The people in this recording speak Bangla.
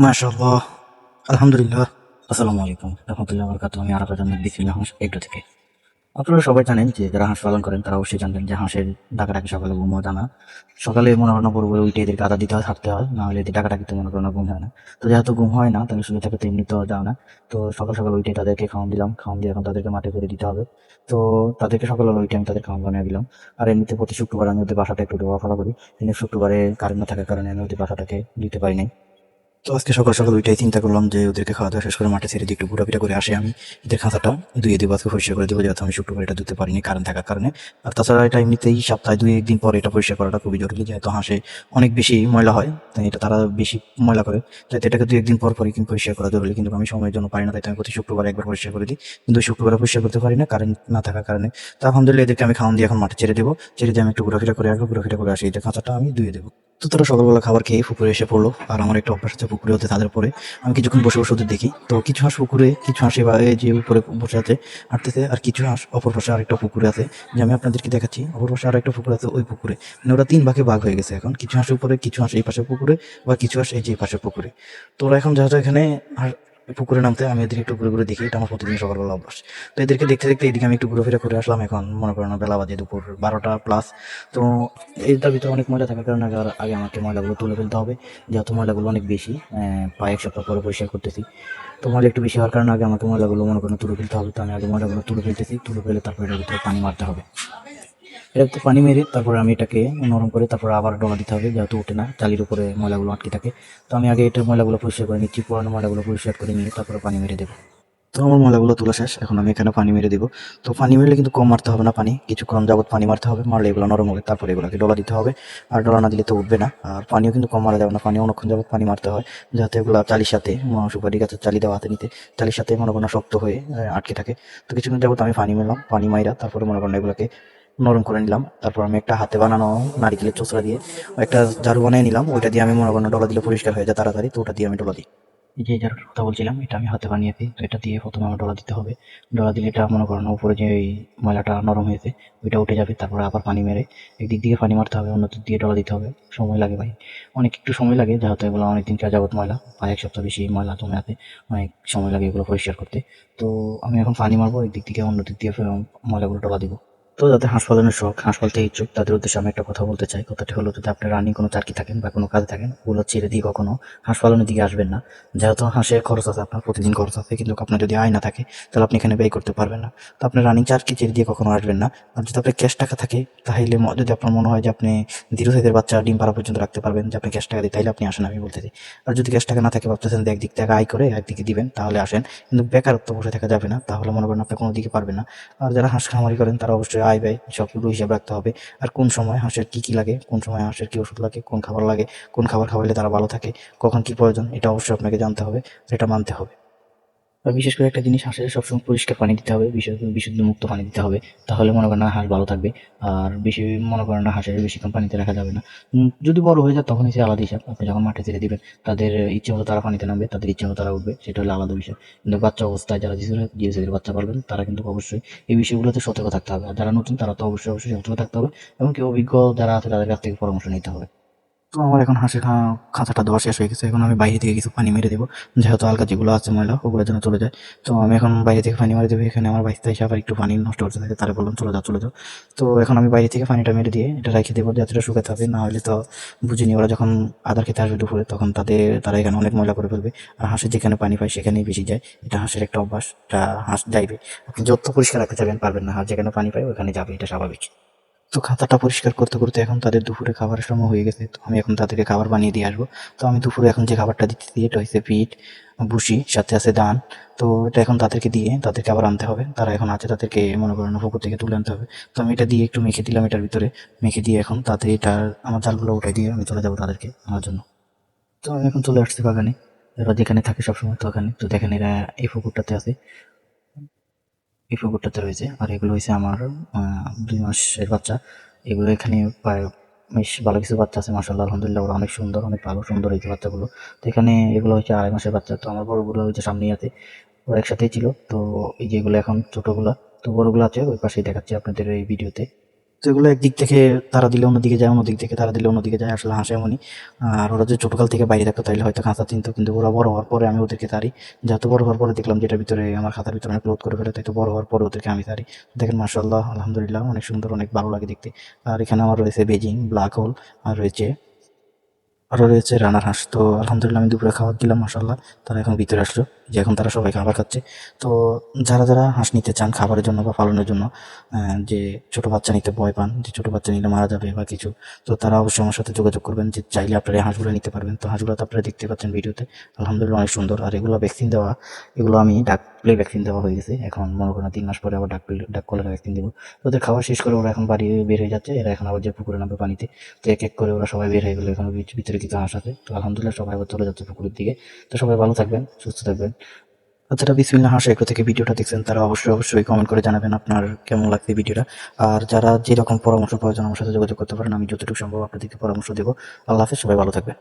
মাশাআল্লাহ, আলহামদুলিল্লাহ, আসসালামু আলাইকুম রহমতুল্লাহ বরকাত। আমি আরাফাত আহমেদ বিসমিল্লাহ হাঁস এগ্রো থেকে। আপনারা সবাই জানেন যে যারা হাঁস পালন করেন তারা অবশ্যই জানবেন যে হাঁসের ডাকাডাকি সকালে ঘুম হয় না। সকালে মনে হয় না ভোর ভোরে উঠে এদেরকে আদা দিতে হয়, থাকতে হয়, না হলে এদের ডাকাডাকিতে মনে করেন না ঘুম হয় না। তো যেহেতু ঘুম হয় না তাহলে শুয়ে থাকে তো এমনি তো যাও না। তো সকাল সকাল উঠে তাদেরকে খাওয়ান দিলাম, খাওয়ান দিয়ে এখন তাদেরকে মাঠে করে দিতে হবে। তো তাদেরকে সকালবেলা উঠে আমি তাদের খাওয়ান বানিয়ে দিলাম। আর এমনিতে প্রতি শুক্রবার আমি ওদের বাসাটা একটু দেওয়া করি, কিন্তু শুক্রবারে কারেন্ট না থাকার কারণে আমি ওদের বাসাটাকে দিতে পারি নাই। তো আজকে সকাল সকাল ওইটাই চিন্তা করলাম যে ওদেরকে খাওয়া দাওয়া শেষ করে মাঠে ছেড়ে দিয়ে একটু ঘোরাফেরা করে আসি। আমি এদের খাঁচাটা ধুয়ে দেবো, আজকে পরিষ্কার করে দেবো, যেহেতু আমি শুক্রবার এটা ধুতে পারিনি কারণ থাকার কারণে। আর তাছাড়া এটা এমনিতেই সপ্তাহে দুই একদিন পরে এটা পরিষ্কার করাটা খুবই জরুরি, যেহেতু হাঁসে অনেক বেশি ময়লা হয়, তাই এটা তারা বেশি ময়লা করে, যাতে এটাকে দুই একদিন পর পরই কিন্তু পরিষ্কার করা জরুরি। কিন্তু আমি সময়ের জন্য পারি না, তাই আমি প্রতি শুক্রবার একবার পরিষ্কার করে দিই, কিন্তু শুক্রবারে পরিষ্কার করতে পারি না কারেন্ট না থাকার কারণে। তো আলহামদুলিল্লাহ এদেরকে আমি খাওয়ান দিয়ে এখন মাঠে ছেড়ে দেবো, ছেড়ে দিয়ে আমি একটু ঘোরাফেরা করে আসবো, ঘোরাফেরা করে আসি এটা খাঁচাটা আমি ধুয়ে দেবো। তো তারা সকালবেলা খাবার খেয়ে পুকুরে এসে পড়লো, আর আমার একটা অভ্যাস আছে পুকুরে হতে তাদের পরে আমি কিছুক্ষণ বসে বসে ওদের দেখি। তো কিছু হাঁস পুকুরে, কিছু হাঁস এবার যে উপরে বসে আছে হাঁটতেছে, আর কিছু হাঁস অপর পাশে আরেকটা পুকুরে আছে, যে আমি আপনাদেরকে দেখাচ্ছি। অপর পাশে আরেকটা পুকুর আছে, ওই পুকুরে মানে ওরা তিন ভাগে ভাগ হয়ে গেছে এখন। কিছু হাঁস উপরে, কিছু হাঁস এই পাশে পুকুরে, বা কিছু হাঁস এই যে এই পাশে পুকুরে। তো ওরা এখন যেহেতু এখানে পুকুরে নামতে আমি এদের একটু ঘুরে ঘুরে দেখি, এটা আমার প্রতিদিন সকালবেলা অভ্যাস। তো এদেরকে দেখতে দেখতে এদিকে আমি একটু ঘুরেফেরা করে আসলাম। এখন মনে করেন বেলা বাজে দুপুর 12টা+। তো এটার ভিতরে অনেক ময়লা থাকার কারণে আগে আমাকে ময়লাগুলো তুলে ফেলতে হবে, যেহেতু ময়লাগুলো অনেক বেশি। প্রায় 1 সপ্তাহ পরে পরিষ্কার করতেছি। তো ময়লা একটু বেশি হওয়ার কারণে আগে আমাকে ময়লাগুলো মনে করেন তুলে ফেলতে হবে। তো আমি আগে ময়লাগুলো তুলে ফেলতেছি, তুলে ফেলে তারপরে এটার ভিতরে পানি মারতে হবে। এটাতে পানি মেরে তারপরে আমি এটাকে নরম করে তারপরে আবার ডলা দিতে হবে, যেহেতু ওঠে না, জালির উপরে ময়লাগুলো আটকে থাকে। তো আমি আগে এটার ময়লাগুলো পরিষ্কার করে নিচ্ছি, পুরানো ময়লাগুলো পরিষ্কার করে নিয়ে তারপরে পানি মেরে দেবো। তো আমার ময়লাগুলো তোলা শেষ, এখন আমি এখানে পানি মেরে দেবো। তো পানি মেরলে কিন্তু কম মারতে হবে না পানি, কিছুক্ষণ যাবত পানি মারতে হবে, মারলে এগুলো নরম হবে, তারপরে এগুলোকে ডলা দিতে হবে। আর ডলা না দিলে তো উঠবে না। আর পানিও কিন্তু কম মারা যাবে না, পানি অনেকক্ষণ যাবত পানি মারতে হয়, যাতে এগুলো চালির সাথে সুপারি গাছের চালি দেওয়া হাতে নিতে, চালির সাথে মনে করেন শক্ত হয়ে আটকে থাকে। তো কিছুক্ষণ যাবত আমি পানি মেরলাম, পানি মাইরা তারপরে মনে করেন এগুলোকে নরম করে নিলাম। তারপর আমি একটা হাতে বানানো নারিকেলের চোচড়া দিয়ে একটা ঝাড়ু বানিয়ে নিলাম, ওইটা দিয়ে আমি মনে করেন ডলা দিলে পরিষ্কার হয়ে যায় তাড়াতাড়ি, তো ওটা দিয়ে আমি ডলা দিই। এই যে যার কথা বলছিলাম এটা আমি হাতে বানিয়েছি, তো এটা দিয়ে প্রথমে আমার ডলা দিতে হবে। ডলা দিলে এটা মনে করেন উপরে যে ওই ময়লাটা নরম হয়েছে ওইটা উঠে যাবে, তারপরে আবার পানি মেরে একদিক দিয়ে পানি মারতে হবে, অন্য দিক দিয়ে ডলা দিতে হবে। সময় লাগে ভাই, অনেক একটু সময় লাগে, যেহেতু এগুলো অনেকদিন যাবত ময়লা, প্রায় 1 সপ্তাহ বেশি ময়লা জমে আছে, অনেক সময় লাগে এগুলো পরিষ্কার করতে। তো আমি এখন পানি মারবো একদিক থেকে, অন্য দিক দিয়ে ময়লাগুলো ডলা দিব। তো যাদের হাঁস পালনের শখ, হাঁস পালতে ইচ্ছুক, তাদের উদ্দেশ্যে আমি একটা কথা বলতে চাই। কথাটি হলো, যদি আপনি রানিং কোনো চাকরি থাকেন বা কোনো কাজে থাকেন, ওগুলো ছেড়ে দিয়ে কখনো হাঁস পালনের দিকে আসবেন না। যেহেতু হাঁসের খরচ আছে, আপনার প্রতিদিন খরচ আছে, কিন্তু আপনার যদি আয় না থাকে তাহলে আপনি এখানে ব্যয় করতে পারবেন না। তো আপনি রানিং চাকরি ছেড়ে দিয়ে কখনো আসবেন না। আর যদি আপনার ক্যাশ টাকা থাকে, তাহলে যদি আপনার মনে হয় যে আপনি ধীরে ধীরে বাচ্চা ডিম পাড়া পর্যন্ত রাখতে পারবেন, যে আপনি ক্যাশ টাকা দিই, তাহলে আপনি আসেন, আমি বলতে চাই। আর যদি ক্যাশ টাকা না থাকে, ভাবতেছেন যে একদিক থেকে আয় করে একদিকে দিবেন, তাহলে আসেন। কিন্তু বেকারত্ব বসে থাকা যাবে না, তাহলে মনে করেন আপনি কোনো দিকে পারবেন না। আর যারা হাঁস খামারি করেন তারা অবশ্যই আয় ব্যয় সবগুলো হিসাব রাখতে হবে। আর কোন সময় হাঁসের কি কি লাগে, কোন সময় হাঁসের কি ওষুধ লাগে, কোন খাবার লাগে, কোন খাবার খাওয়াইলে তারা ভালো থাকে, কখন কি প্রয়োজন, এটা অবশ্যই আপনাকে জানতে হবে, এটা মানতে হবে। আর বিশেষ করে একটা জিনিস, হাঁসের সবসময় পরিষ্কার পানি দিতে হবে, বিশুদ্ধ মুক্ত পানি দিতে হবে, তাহলে মনে করেন না হাঁস ভালো থাকবে। আর বেশি মনে করেন না হাঁসের বেশিক্ষণ পানিতে রাখা যাবে না। যদি বড় হয়ে যায় তখন সে আলাদা হিসাব, আপনি যখন মাঠে ছেড়ে দিবেন তাদের ইচ্ছে মতো তারা পানিতে নামবে, তাদের ইচ্ছে মতো তারা উঠবে, সেটা হলো আলাদা বিষয়। কিন্তু বাচ্চা অবস্থায় যারা জিএসএর বাচ্চা পালবেন তারা কিন্তু অবশ্যই এই বিষয়গুলোতে সতর্ক থাকতে হবে। আর যারা নতুন তারা তো অবশ্যই অবশ্যই সতর্ক থাকতে হবে, এবং কি অভিজ্ঞ যারা আছে তাদের কাছ থেকে পরামর্শ নিতে হবে। তো আমার এখন হাঁসের খাঁচাটা দেওয়া শেষ হয়ে গেছে, এখন আমি বাইরে থেকে কিছু পানি মেরে দেবো, যেহেতু আলগা যেগুলো আছে ময়লা ওগুলো যেন চলে যায়। তো আমি এখন বাইরে থেকে পানি মেরে দেবো। এখানে আমার বাইরে এসে আবার একটু পানি নষ্ট করতে থাকে, তারা বললাম চলে যাও চলে যাও। তো এখন আমি বাইরে থেকে পানিটা মেরে দিয়ে এটা রেখে দেবো, যাতে শুকাতে হবে, না হলে তো বুঝিনি ওরা যখন আদার খেতে আসবে দুপুরে তখন তারা এখানে অনেক ময়লা করে ফেলবে। আর হাঁসের যেখানে পানি পায় সেখানেই বেশি যায়, এটা হাঁসের একটা অভ্যাস, এটা হাঁস যাইবে। আপনি যত পরিষ্কার রাখতে চাবেন পারবেন না, হাঁস যেখানে পানি পায় ওখানে যাবে, এটা স্বাভাবিক। তো খাতাটা পরিষ্কার করতে করতে এখন তাদের দুপুরে খাবারের সময় হয়ে গেছে, তো আমি এখন তাদেরকে খাবার বানিয়ে দিয়ে আসবো। তো আমি দুপুরে এখন যে খাবারটা দিতেছি এটা হচ্ছে পিট, ভুসি, সাথে আছে ধান। তো এটা এখন তাদেরকে দিয়ে তাদেরকে আবার আনতে হবে, তারা এখন আছে, তাদেরকে মনে করেন পুকুর থেকে তুলে আনতে হবে। তো আমি এটা দিয়ে একটু মেখে দিলাম এটার ভিতরে, মেখে দিয়ে এখন তাতে এটার আমার জালগুলো উঠাই দিয়ে আমি চলে যাবো তাদেরকে আনার জন্য। তো আমি এখন চলে আসছি বাগানে, এরা যেখানে থাকে সবসময়, তো ওখানে তো দেখেন এরা এই পুকুরটাতে আছে, এই পুকুরটাতে রয়েছে। আর এগুলো হয়েছে আমার 2 মাসের বাচ্চা। এগুলো এখানে প্রায় বেশ ভালো কিছু বাচ্চা আছে, মাশাআল্লাহ আলহামদুলিল্লাহ, ওরা অনেক সুন্দর, অনেক ভালো সুন্দর হয়েছে বাচ্চাগুলো। তো এখানে এগুলো হচ্ছে 2.5 মাসের বাচ্চা। তো আমার বড়গুলো হচ্ছে সামনেই আছে, ওরা একসাথেই ছিল। তো এই যেগুলো এখন ছোটগুলা, তো বড়গুলো আছে ওই পাশেই দেখাচ্ছি আপনাদের এই ভিডিওতে। তো এগুলো একদিক থেকে তারা দিলে অন্যদিকে যায়, অন্যদিক থেকে তারা দিলে অন্যদিকে যায়। আসলে হাঁস এমনই। আর ওরা যদি ছোটকাল থেকে বাইরে থাকতো তাইলে হয়তো খাঁচা চিনতো, কিন্তু ওরা বড় হওয়ার পরে আমি ওদেরকে তাড়ি। যেহেতু বড় হওয়ার পরে দেখলাম যেটার ভিতরে আমার খাতার ভিতরে অনেক লোড করে ফেলে, তাই তো বড় হওয়ার পরে ওদেরকে আমি তাড়ি। দেখেন মাশাআল্লাহ, আলহামদুলিল্লাহ, অনেক সুন্দর, অনেক ভালো লাগে দেখতে। আর এখানে আমার রয়েছে বেজিং, ব্ল্যাক হোল, আর রয়েছে আরও রয়েছে রানার হাঁস। তো আলহামদুলিল্লাহ আমি দুপুরে খাবার দিলাম, মাশাআল্লাহ তারা এখন ভিতরে আসলো, যে এখন তারা সবাই খাবার খাচ্ছে। তো যারা যারা হাঁস নিতে চান খাবারের জন্য বা পালনের জন্য, যে ছোট বাচ্চা নিতে ভয় পান, যে ছোট বাচ্চা নিলে মারা যাবে বা কিছু, তো তারা অবশ্যই আমার সাথে যোগাযোগ করবেন, যে চাইলে আপনারা এই হাঁসগুলো নিতে পারবেন। তো হাঁসগুলো তো আপনারা দেখতে পাচ্ছেন ভিডিওতে, আলহামদুলিল্লাহ অনেক সুন্দর। আর এগুলো ভ্যাকসিন দেওয়া, এগুলো আমি ডাক প্লে ভ্যাকসিন দেওয়া হয়ে গেছে। এখন মনে করেন 3 মাস পরে আবার ডাক কলেরা ভ্যাকসিন দেবো। তো ওদের খাওয়া শেষ করে ওরা এখন বাড়ি বের হয়ে যাচ্ছে। এরা এখন আবার যে পুকুরে নামবে পানিতে। তো এক এক করে ওরা সবাই বের হয়ে গেলো, এখন ভিতরে কিছু হাঁস আছে। তো আলহামদুলিল্লাহ সবাই আবার চলে যাচ্ছে পুকুরের দিকে। তো সবাই ভালো থাকবেন, সুস্থ থাকবেন। আর যারা বিসমিল্লাহ হাঁস এগ্রো থেকে ভিডিওটা দেখছেন তারা অবশ্যই কমেন্ট করে জানাবেন আপনার কেমন লাগছে ভিডিওটা। আর যারা যেরকম পরামর্শ প্রয়োজন আমার সাথে যোগাযোগ করতে পারেন, আমি যতটুকু সম্ভব আপনাদেরকে পরামর্শ দেবো। আল্লাহ হাফেজ, সবাই ভালো থাকবেন।